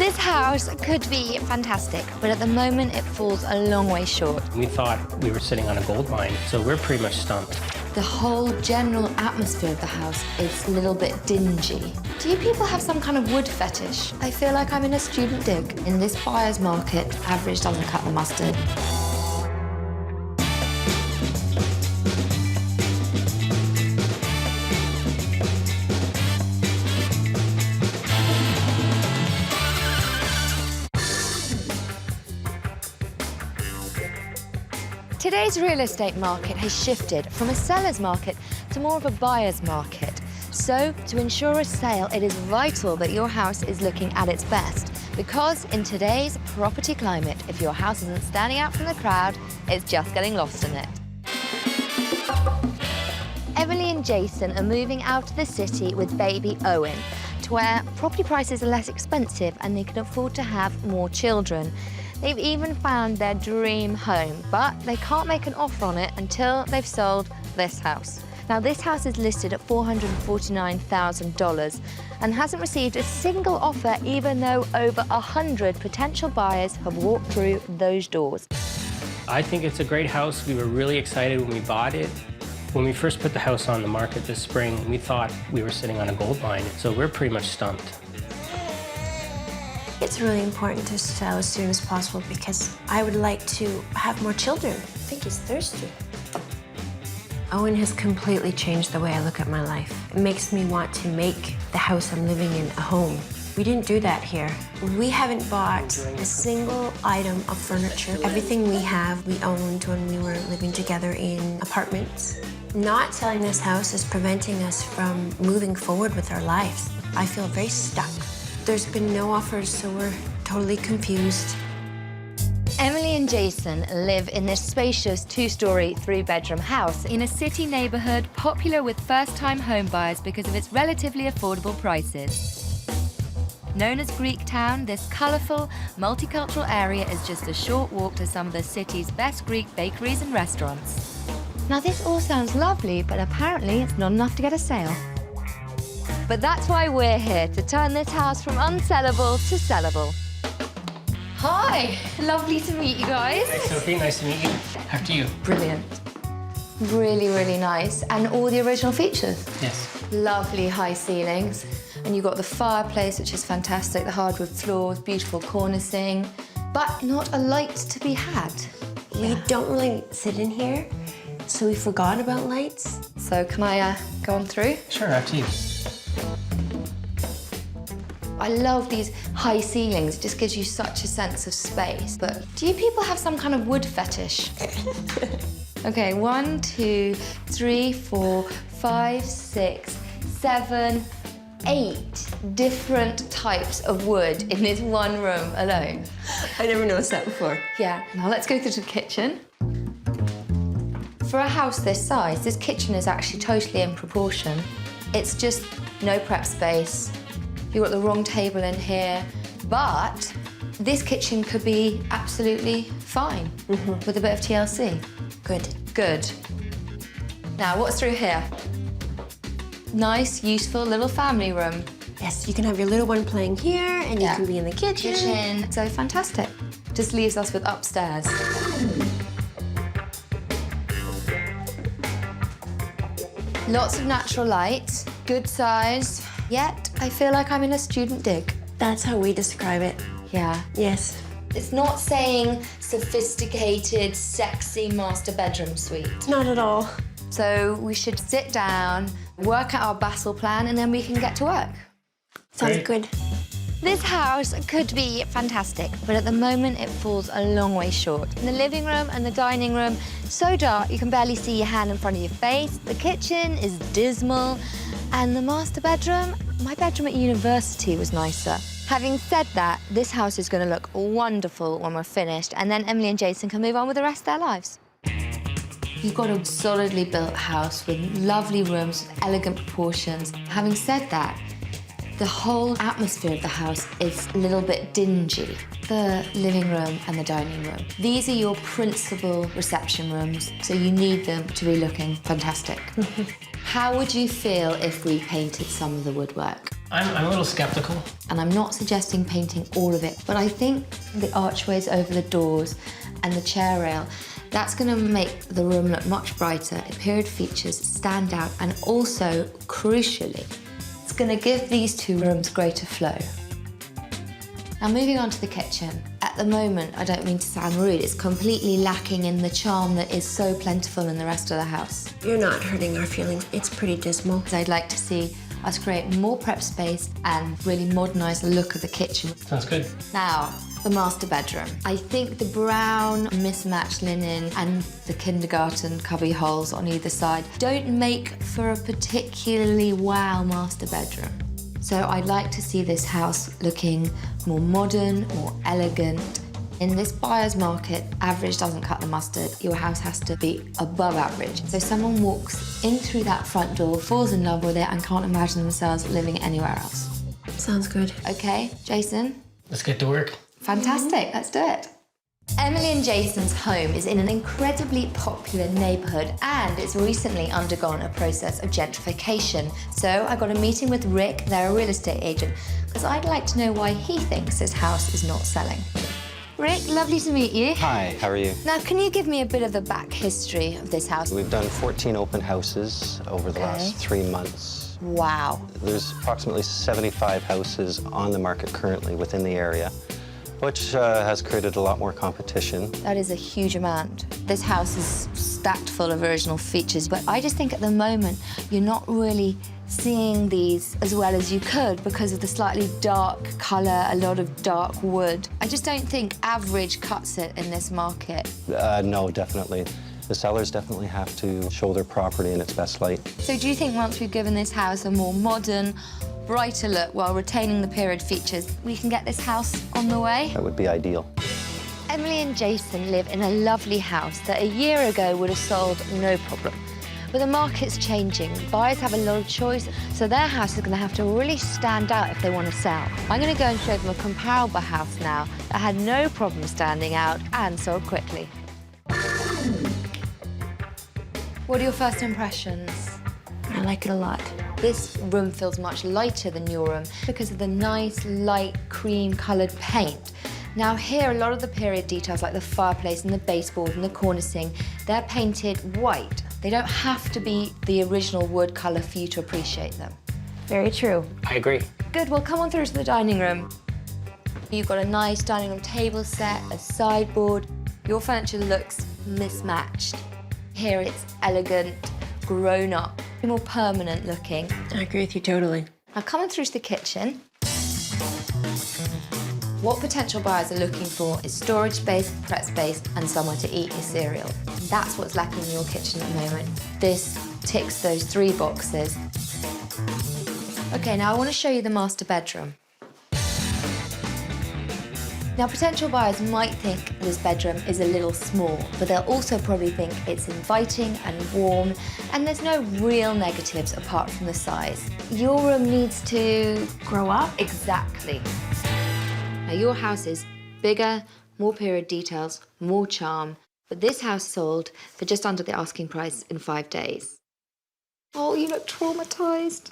This house could be fantastic, but at the moment it falls a long way short. We thought we were sitting on a gold mine, so we're pretty much stumped. The whole general atmosphere of the house is a little bit dingy. Do you people have some kind of wood fetish? I feel like I'm in a student dig. In this buyer's market, average doesn't cut the mustard. Today's real estate market has shifted from a seller's market to more of a buyer's market. So, to ensure a sale, it is vital that your house is looking at its best. Because in today's property climate, if your house isn't standing out from the crowd, it's just getting lost in it. Emily and Jason are moving out of the city with baby Owen, to where property prices are less expensive and they can afford to have more children. They've even found their dream home, but they can't make an offer on it until they've sold this house. Now, this house is listed at $449,000 and hasn't received a single offer, even though over 100 potential buyers have walked through those doors. I think it's a great house. We were really excited when we bought it. When we first put the house on the market this spring, we thought we were sitting on a gold mine, so we're pretty much stumped. It's really important to sell as soon as possible because I would like to have more children. I think he's thirsty. Owen has completely changed the way I look at my life. It makes me want to make the house I'm living in a home. We didn't do that here. We haven't bought a single item of furniture. Everything we have, we owned when we were living together in apartments. Not selling this house is preventing us from moving forward with our lives. I feel very stuck. There's been no offers, so we're totally confused. Emily and Jason live in this spacious two-story, three-bedroom house in a city neighborhood popular with first-time home buyers because of its relatively affordable prices. Known as Greek Town, this colorful, multicultural area is just a short walk to some of the city's best Greek bakeries and restaurants. Now, this all sounds lovely, but apparently it's not enough to get a sale. But that's why we're here, to turn this house from unsellable to sellable. Hi, lovely to meet you guys. Hi, Sophie, nice to meet you. After you. Brilliant. Really, really nice. And all the original features. Yes. Lovely high ceilings. And you've got the fireplace, which is fantastic, the hardwood floors, beautiful cornicing, but not a light to be had. We don't really sit in here, so we forgot about lights. So can I go on through? Sure, after you. I love these high ceilings. It just gives you such a sense of space. But do you people have some kind of wood fetish? Okay, 1, 2, 3, 4, 5, 6, 7, 8 different types of wood in this one room alone. I never noticed that before. Yeah, now let's go through to the kitchen. For a house this size, this kitchen is actually totally in proportion. It's just no prep space. You've got the wrong table in here, but this kitchen could be absolutely fine with a bit of TLC. Good. Good. Now, what's through here? Nice, useful little family room. Yes, you can have your little one playing here, and you can be in the kitchen. So fantastic. Just leaves us with upstairs. Lots of natural light, good size, yet I feel like I'm in a student dig. That's how we describe it. Yeah. Yes. It's not saying sophisticated, sexy master bedroom suite. Not at all. So we should sit down, work out our Basel plan, and then we can get to work. Sounds good. This house could be fantastic, but at the moment it falls a long way short. In the living room and the dining room, so dark you can barely see your hand in front of your face. The kitchen is dismal, and the master bedroom, my bedroom at university was nicer. Having said that, this house is going to look wonderful when we're finished, and then Emily and Jason can move on with the rest of their lives. You've got a solidly built house with lovely rooms, with elegant proportions. Having said that, the whole atmosphere of the house is a little bit dingy. The living room and the dining room. These are your principal reception rooms, so you need them to be looking fantastic. How would you feel if we painted some of the woodwork? I'm a little skeptical. And I'm not suggesting painting all of it, but I think the archways over the doors and the chair rail, that's going to make the room look much brighter. The period features stand out, and also, crucially, it's going to give these two rooms greater flow. Now, moving on to the kitchen. At the moment, I don't mean to sound rude, it's completely lacking in the charm that is so plentiful in the rest of the house. You're not hurting our feelings. It's pretty dismal. I'd like to see us create more prep space and really modernise the look of the kitchen. Sounds good. Now, the master bedroom. I think the brown mismatched linen and the kindergarten cubby holes on either side don't make for a particularly wow master bedroom. So I'd like to see this house looking more modern, more elegant. In this buyer's market, average doesn't cut the mustard. Your house has to be above average. So someone walks in through that front door, falls in love with it, and can't imagine themselves living anywhere else. Sounds good. Okay, Jason? Let's get to work. Fantastic, let's do it. Emily and Jason's home is in an incredibly popular neighbourhood, and it's recently undergone a process of gentrification. So I got a meeting with Rick, they're a real estate agent, because I'd like to know why he thinks this house is not selling. Rick, lovely to meet you. Hi, how are you? Now, can you give me a bit of the back history of this house? We've done 14 open houses over the last 3 months. Wow. There's approximately 75 houses on the market currently within the area, which has created a lot more competition. That is a huge amount. This house is stacked full of original features, but I just think at the moment you're not really seeing these as well as you could because of the slightly dark colour, a lot of dark wood. I just don't think average cuts it in this market. No, definitely. The sellers definitely have to show their property in its best light. So do you think once we've given this house a more modern, brighter look while retaining the period features, we can get this house on the way? That would be ideal. Emily and Jason live in a lovely house that a year ago would have sold no problem. But the market's changing. Buyers have a lot of choice, so their house is going to have to really stand out if they want to sell. I'm going to go and show them a comparable house now that had no problem standing out and sold quickly. What are your first impressions? I like it a lot. This room feels much lighter than your room because of the nice, light, cream-coloured paint. Now here, a lot of the period details like the fireplace and the baseboard and the cornicing, they're painted white. They don't have to be the original wood colour for you to appreciate them. Very true. I agree. Good, well come on through to the dining room. You've got a nice dining room table set, a sideboard. Your furniture looks mismatched. Here it's elegant, grown up, more permanent looking. I agree with you totally. Now coming through to the kitchen. What potential buyers are looking for is storage space, prep space, and somewhere to eat your cereal. That's what's lacking in your kitchen at the moment. This ticks those 3 boxes. Okay, now I want to show you the master bedroom. Now, potential buyers might think this bedroom is a little small, but they'll also probably think it's inviting and warm, and there's no real negatives apart from the size. Your room needs to Grow up? Exactly. Now, your house is bigger, more period details, more charm, but this house sold for just under the asking price in 5 days. Oh, you look traumatised.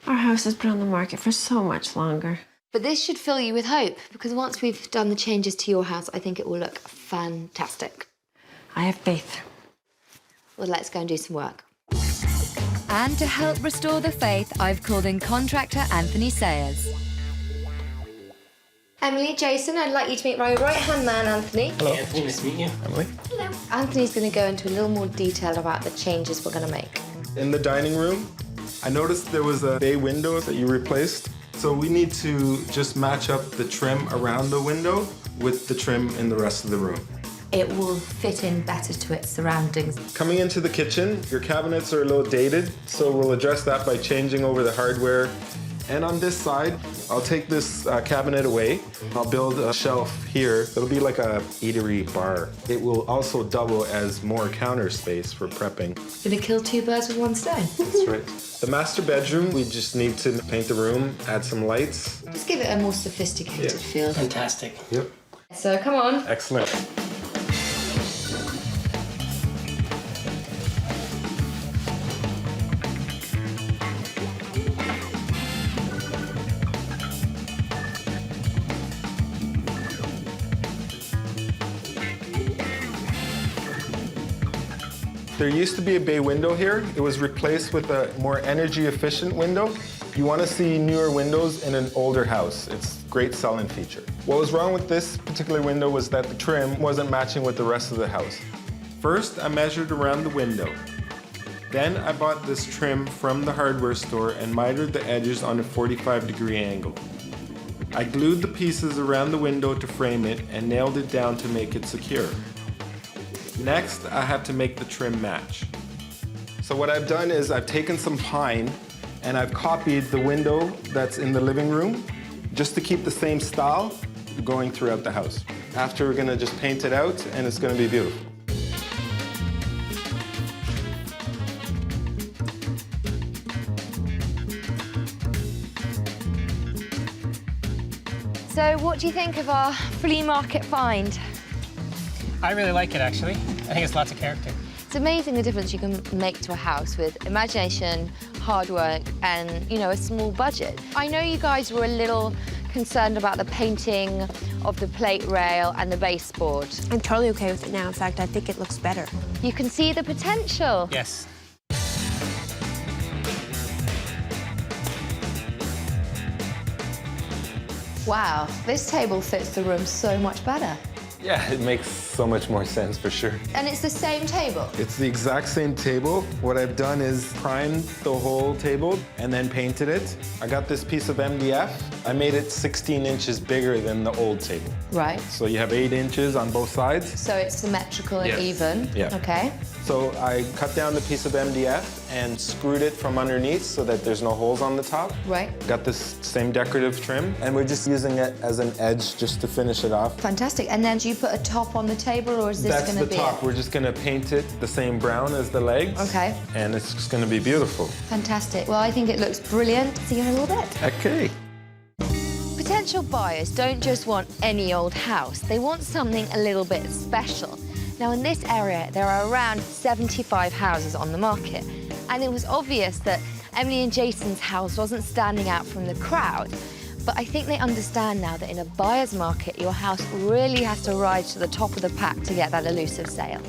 Our house has been on the market for so much longer. But this should fill you with hope, because once we've done the changes to your house, I think it will look fantastic. I have faith. Well, let's go and do some work. And to help restore the faith, I've called in contractor Anthony Sayers. Emily, Jason, I'd like you to meet my right-hand man, Anthony. Hello, Anthony. Nice to meet you. Emily. Hello. Anthony's going to go into a little more detail about the changes we're going to make. In the dining room, I noticed there was a bay window that you replaced. So we need to just match up the trim around the window with the trim in the rest of the room. It will fit in better to its surroundings. Coming into the kitchen, your cabinets are a little dated, so we'll address that by changing over the hardware. And on this side, I'll take this cabinet away. I'll build a shelf here. It'll be like a eatery bar. It will also double as more counter space for prepping. Gonna kill 2 birds with 1 stone. That's right. The master bedroom, we just need to paint the room, add some lights. Just give it a more sophisticated feel. Fantastic. Yep. So come on. Excellent. There used to be a bay window here. It was replaced with a more energy efficient window. You want to see newer windows in an older house. It's a great selling feature. What was wrong with this particular window was that the trim wasn't matching with the rest of the house. First, I measured around the window. Then I bought this trim from the hardware store and mitered the edges on a 45-degree angle. I glued the pieces around the window to frame it and nailed it down to make it secure. Next, I have to make the trim match. So what I've done is I've taken some pine and I've copied the window that's in the living room just to keep the same style going throughout the house. After, we're gonna just paint it out and it's gonna be beautiful. So what do you think of our flea market find? I really like it, actually. I think it's lots of character. It's amazing the difference you can make to a house with imagination, hard work, and, you know, a small budget. I know you guys were a little concerned about the painting of the plate rail and the baseboard. I'm totally okay with it now. In fact, I think it looks better. You can see the potential. Yes. Wow, this table fits the room so much better. Yeah, it makes so much more sense for sure. And it's the same table? It's the exact same table. What I've done is primed the whole table and then painted it. I got this piece of MDF. I made it 16 inches bigger than the old table. Right. So you have 8 inches on both sides. So it's symmetrical and Yes. even? Yeah. Okay. So I cut down the piece of MDF and screwed it from underneath so that there's no holes on the top. Right. Got this same decorative trim, and we're just using it as an edge just to finish it off. Fantastic. And then do you put a top on the table, or is this That's going the to be top. it? We're just gonna paint it the same brown as the legs. Okay. And it's just gonna be beautiful. Fantastic. Well, I think it looks brilliant. See you in a little bit. Okay. Potential buyers don't just want any old house. They want something a little bit special. Now, in this area, there are around 75 houses on the market. And it was obvious that Emily and Jason's house wasn't standing out from the crowd. But I think they understand now that in a buyer's market, your house really has to rise to the top of the pack to get that elusive sale.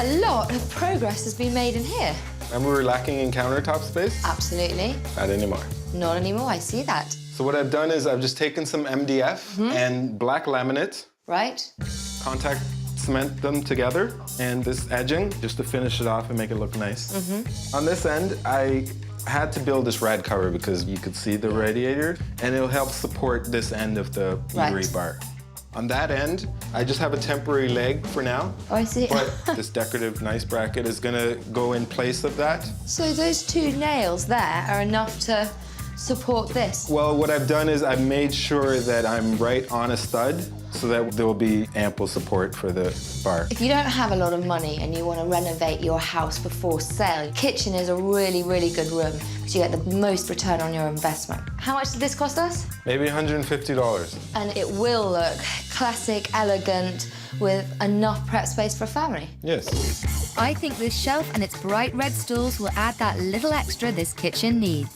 A lot of progress has been made in here. And we were lacking in countertop space? Absolutely. Not anymore. Not anymore, I see that. So what I've done is I've just taken some MDF and black laminate, Right? contact cement them together, and this edging just to finish it off and make it look nice. On this end, I had to build this rad cover because you could see the radiator, and it'll help support this end of the Right. eatery bar. On that end, I just have a temporary leg for now. Oh, I see. But this decorative nice bracket is gonna go in place of that. So those two nails there are enough to support this? Well, what I've done is I've made sure that I'm right on a stud so that there will be ample support for the bar. If you don't have a lot of money and you want to renovate your house before sale, kitchen is a really, really good room because you get the most return on your investment. How much did this cost us? Maybe $150. And it will look classic, elegant, with enough prep space for a family. Yes. I think this shelf and its bright red stools will add that little extra this kitchen needs.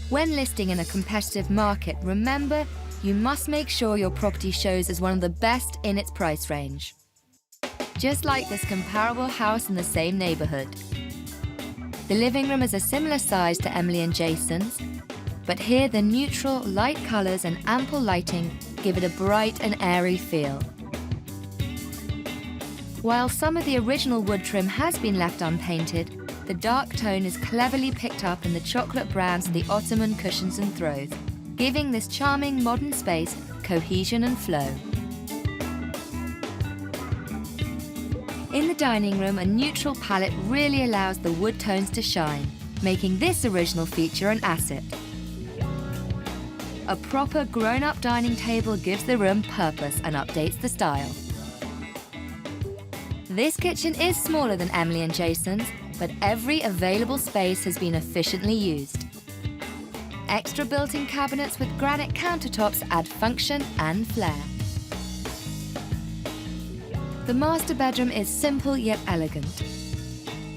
When listing in a competitive market, remember, you must make sure your property shows as one of the best in its price range. Just like this comparable house in the same neighborhood. The living room is a similar size to Emily and Jason's, but here the neutral, light colors and ample lighting give it a bright and airy feel. While some of the original wood trim has been left unpainted, the dark tone is cleverly picked up in the chocolate browns of the ottoman cushions and throws, giving this charming modern space cohesion and flow. In the dining room, a neutral palette really allows the wood tones to shine, making this original feature an asset. A proper grown-up dining table gives the room purpose and updates the style. This kitchen is smaller than Emily and Jason's, but every available space has been efficiently used. extra built-in cabinets with granite countertops add function and flair. The master bedroom is simple yet elegant.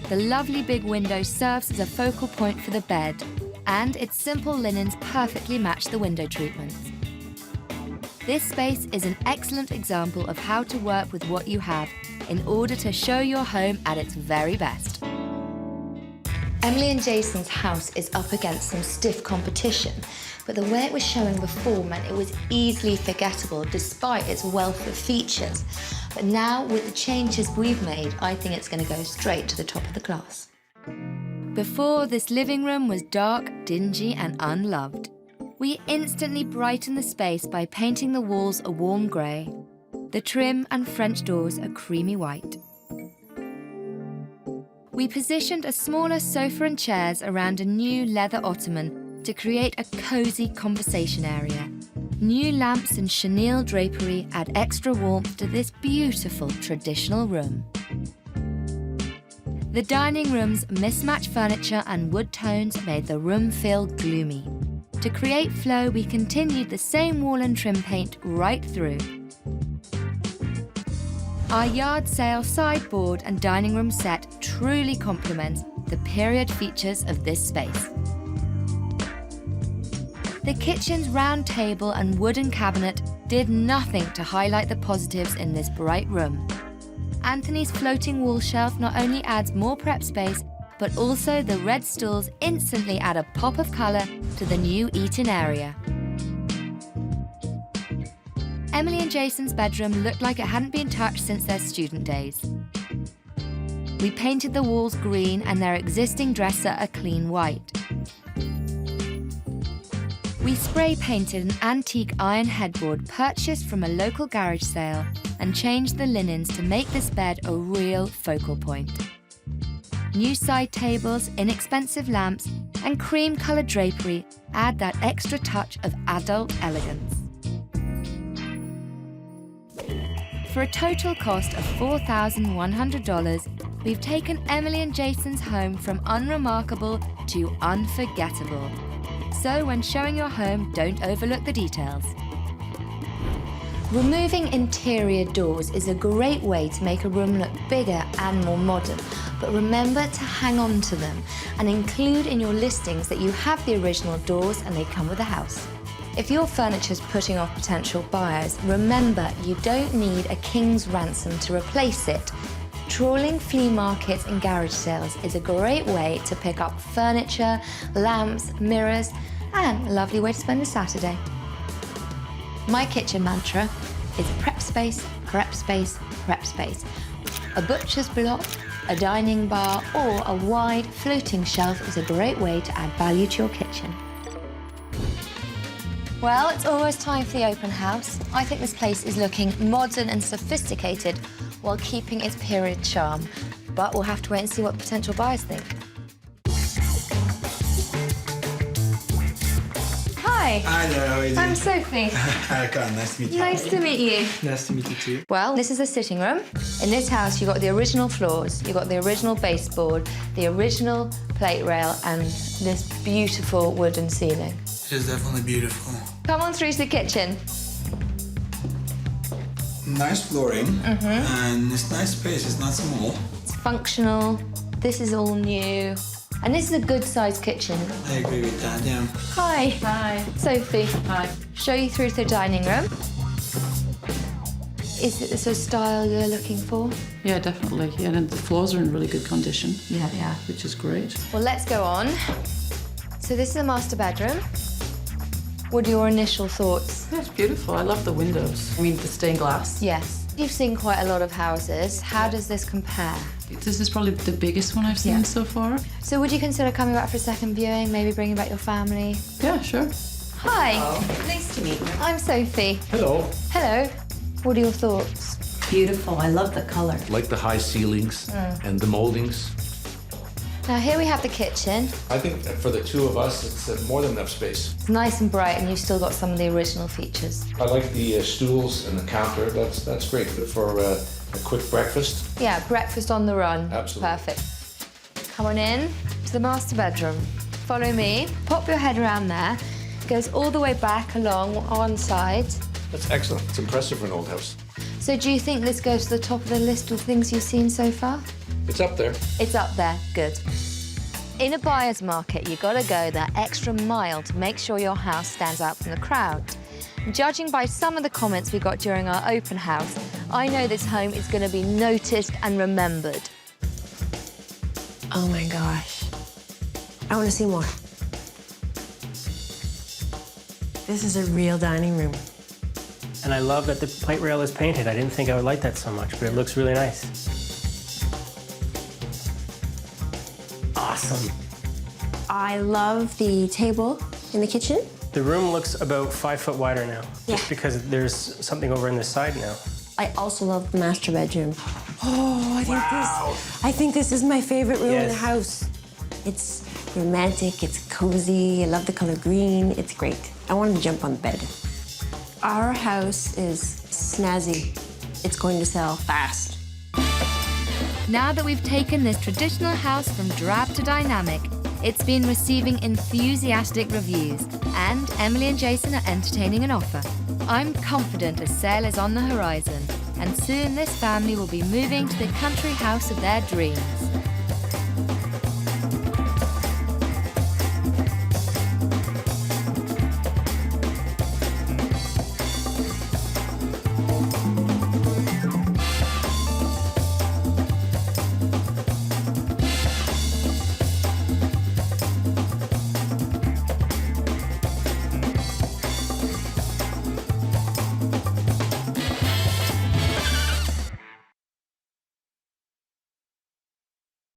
The lovely big window serves as a focal point for the bed, and its simple linens perfectly match the window treatments. This space is an excellent example of how to work with what you have in order to show your home at its very best. Emily and Jason's house is up against some stiff competition, but the way it was showing before meant it was easily forgettable despite its wealth of features. But now, with the changes we've made, I think it's going to go straight to the top of the class. Before, this living room was dark, dingy and unloved. We instantly brightened the space by painting the walls a warm grey, the trim and French doors a creamy white. We positioned a smaller sofa and chairs around a new leather ottoman to create a cosy conversation area. New lamps and chenille drapery add extra warmth to this beautiful traditional room. The dining room's mismatched furniture and wood tones made the room feel gloomy. To create flow, we continued the same wall and trim paint right through. Our yard sale sideboard and dining room set truly complements the period features of this space. The kitchen's round table and wooden cabinet did nothing to highlight the positives in this bright room. Anthony's floating wall shelf not only adds more prep space, but also the red stools instantly add a pop of colour to the new eat-in area. Emily and Jason's bedroom looked like it hadn't been touched since their student days. We painted the walls green and their existing dresser a clean white. We spray painted an antique iron headboard purchased from a local garage sale and changed the linens to make this bed a real focal point. New side tables, inexpensive lamps, and cream-coloured drapery add that extra touch of adult elegance. For a total cost of $4,100, we've taken Emily and Jason's home from unremarkable to unforgettable. So when showing your home, don't overlook the details. Removing interior doors is a great way to make a room look bigger and more modern, but remember to hang on to them and include in your listings that you have the original doors and they come with the house. If your furniture's putting off potential buyers, remember you don't need a king's ransom to replace it. Trawling flea markets and garage sales is a great way to pick up furniture, lamps, mirrors, and a lovely way to spend a Saturday. My kitchen mantra is prep space, prep space, prep space. A butcher's block, a dining bar, or a wide floating shelf is a great way to add value to your kitchen. Well, it's almost time for the open house. I think this place is looking modern and sophisticated while keeping its period charm. But we'll have to wait and see what potential buyers think. Hi. Hi there, how are you doing? I'm Sophie. Hi, Karen, nice to meet you. Nice to meet you. Nice to meet you too. Well, this is the sitting room. In this house, you've got the original floors, you've got the original baseboard, the original plate rail, and this beautiful wooden ceiling. It is definitely beautiful. Come on through to the kitchen. Nice flooring, and it's nice space, it's not small. It's functional. This is all new. And this is a good-sized kitchen. I agree with that, yeah. Hi. Hi. Sophie. Hi. Show you through to the dining room. Is it the sort of style you're looking for? Yeah, definitely. Yeah, and the floors are in really good condition. Yeah, they are. Which is great. Well, let's go on. So this is the master bedroom. What are your initial thoughts? Yeah, it's beautiful. I love the windows. I mean, the stained glass. Yes. You've seen quite a lot of houses. How does this compare? This is probably the biggest one I've seen so far. So would you consider coming back for a second viewing, maybe bringing back your family? Yeah, sure. Hi. Hello. Nice to meet you. I'm Sophie. Hello. Hello. What are your thoughts? Beautiful. I love the color. Like the high ceilings and the moldings. Now here we have the kitchen. I think for the two of us, it's more than enough space. It's nice and bright, and you've still got some of the original features. I like the stools and the counter. That's great for a quick breakfast. Yeah, breakfast on the run. Absolutely. Perfect. Come on in to the master bedroom. follow me. Pop your head around there. Goes all the way back along one side. That's excellent. It's impressive for an old house. So do you think this goes to the top of the list of things you've seen so far? It's up there. It's up there, good. In a buyer's market, you gotta go that extra mile to make sure your house stands out from the crowd. Judging by some of the comments we got during our open house, I know this home is gonna be noticed and remembered. Oh my gosh. I want to see more. This is a real dining room. And I love that the plate rail is painted. I didn't think I would like that so much, but it looks really nice. Awesome. I love the table in the kitchen. The room looks about 5 foot wider now, Yeah. just because there's something over on this side now. I also love the master bedroom. Oh, I think this is my favorite room in the Yes. house. It's romantic, it's cozy, I love the color green, it's great. I want to jump on the bed. Our house is snazzy. It's going to sell fast. Now that we've taken this traditional house from drab to dynamic, it's been receiving enthusiastic reviews, and Emily and Jason are entertaining an offer. I'm confident a sale is on the horizon, and soon this family will be moving to the country house of their dreams.